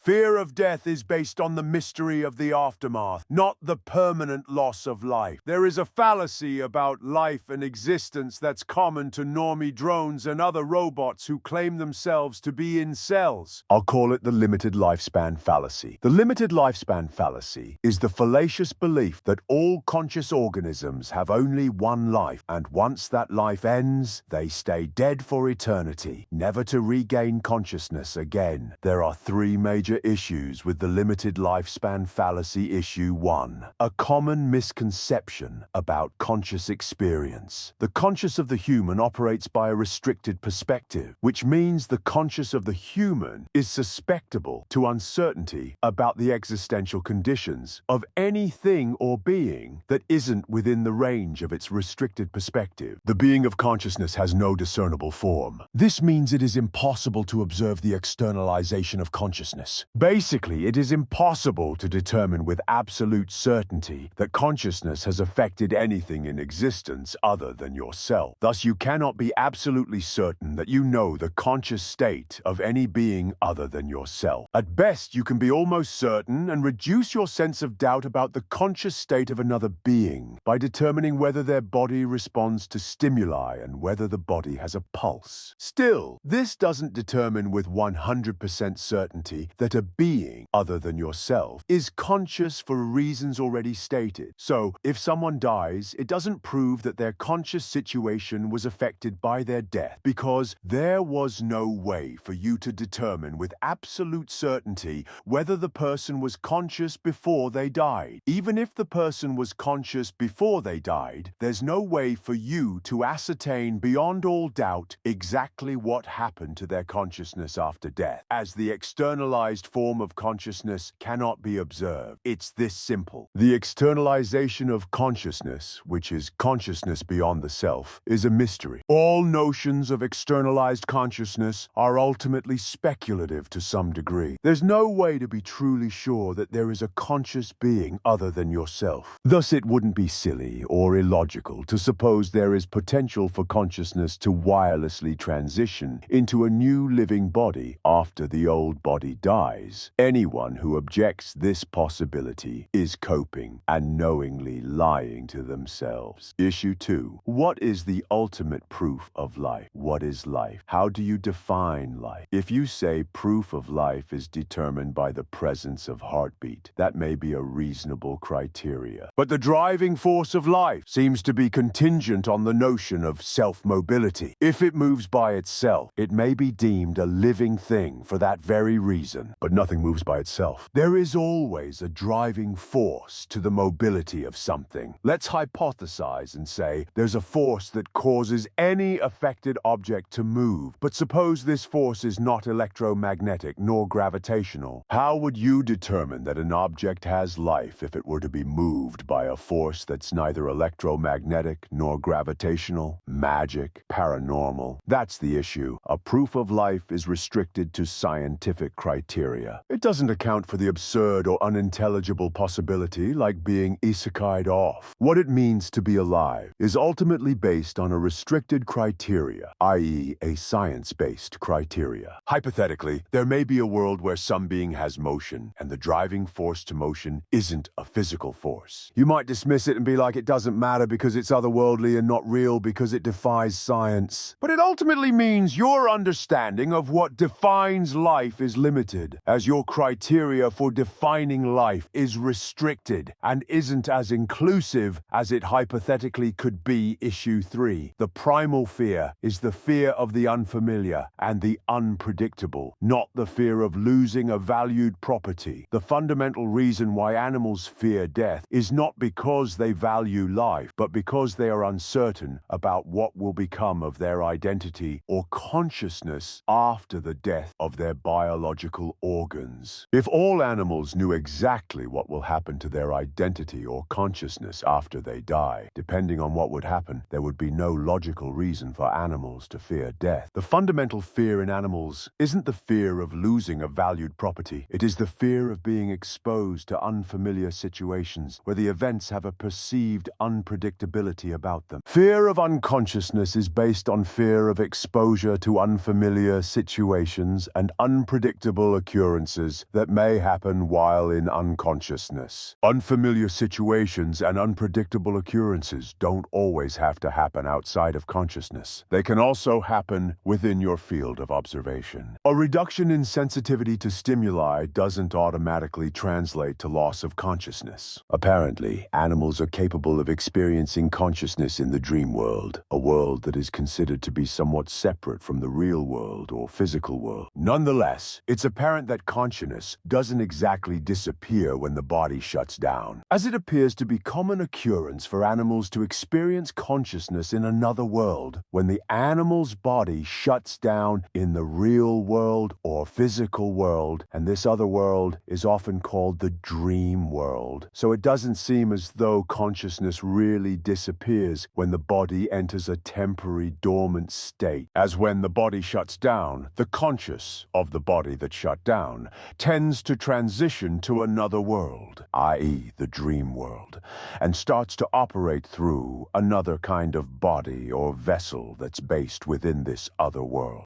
Fear of death is based on the mystery of the aftermath, not the permanent loss of life. There is a fallacy about life and existence that's common to normie drones and other robots who claim themselves to be in cells. I'll call it the limited lifespan fallacy. The limited lifespan fallacy is the fallacious belief that all conscious organisms have only one life, and once that life ends, they stay dead for eternity, never to regain consciousness again. There are three major issues with the limited lifespan fallacy. Issue 1. A common misconception about conscious experience. The conscious of the human operates by a restricted perspective, which means the conscious of the human is susceptible to uncertainty about the existential conditions of anything or being that isn't within the range of its restricted perspective. The being of consciousness has no discernible form. This means it is impossible to observe the externalization of consciousness. Basically, it is impossible to determine with absolute certainty that consciousness has affected anything in existence other than yourself. Thus, you cannot be absolutely certain that you know the conscious state of any being other than yourself. At best, you can be almost certain and reduce your sense of doubt about the conscious state of another being by determining whether their body responds to stimuli and whether the body has a pulse. Still, this doesn't determine with 100% certainty that a being other than yourself is conscious for reasons already stated. So, if someone dies, it doesn't prove that their conscious situation was affected by their death, because there was no way for you to determine with absolute certainty whether the person was conscious before they died. Even if the person was conscious before they died, there's no way for you to ascertain beyond all doubt exactly what happened to their consciousness after death, as the externalized form of consciousness cannot be observed. It's this simple. The externalization of consciousness, which is consciousness beyond the self, is a mystery. All notions of externalized consciousness are ultimately speculative to some degree. There's no way to be truly sure that there is a conscious being other than yourself. Thus, it wouldn't be silly or illogical to suppose there is potential for consciousness to wirelessly transition into a new living body after the old body dies. Anyone who objects this possibility is coping and knowingly lying to themselves. Issue 2. What is the ultimate proof of life? What is life? How do you define life? If you say proof of life is determined by the presence of heartbeat, that may be a reasonable criteria. But the driving force of life seems to be contingent on the notion of self-mobility. If it moves by itself, it may be deemed a living thing for that very reason. But nothing moves by itself. There is always a driving force to the mobility of something. Let's hypothesize and say there's a force that causes any affected object to move. But suppose this force is not electromagnetic nor gravitational. How would you determine that an object has life if it were to be moved by a force that's neither electromagnetic nor gravitational, magic, paranormal? That's the issue. A proof of life is restricted to scientific criteria. It doesn't account for the absurd or unintelligible possibility like being isekai'd off. What it means to be alive is ultimately based on a restricted criteria, i.e. a science-based criteria. Hypothetically, there may be a world where some being has motion, and the driving force to motion isn't a physical force. You might dismiss it and be like, it doesn't matter because it's otherworldly and not real because it defies science. But it ultimately means your understanding of what defines life is limited, as your criteria for defining life is restricted and isn't as inclusive as it hypothetically could be. Issue 3. The primal fear is the fear of the unfamiliar and the unpredictable, not the fear of losing a valued property. The fundamental reason why animals fear death is not because they value life, but because they are uncertain about what will become of their identity or consciousness after the death of their biological organs. If all animals knew exactly what will happen to their identity or consciousness after they die, depending on what would happen, there would be no logical reason for animals to fear death. The fundamental fear in animals isn't the fear of losing a valued property. It is the fear of being exposed to unfamiliar situations where the events have a perceived unpredictability about them. Fear of unconsciousness is based on fear of exposure to unfamiliar situations and unpredictable occurrences that may happen while in unconsciousness. Unfamiliar situations and unpredictable occurrences don't always have to happen outside of consciousness. They can also happen within your field of observation. A reduction in sensitivity to stimuli doesn't automatically translate to loss of consciousness. Apparently, animals are capable of experiencing consciousness in the dream world, a world that is considered to be somewhat separate from the real world or physical world. Nonetheless, it's apparent that consciousness doesn't exactly disappear when the body shuts down, as it appears to be common occurrence for animals to experience consciousness in another world when the animal's body shuts down in the real world or physical world, and this other world is often called the dream world. So it doesn't seem as though consciousness really disappears when the body enters a temporary dormant state, as when the body shuts down, the conscious of the body that shut down tends to transition to another world, i.e. the dream world, and starts to operate through another kind of body or vessel that's based within this other world.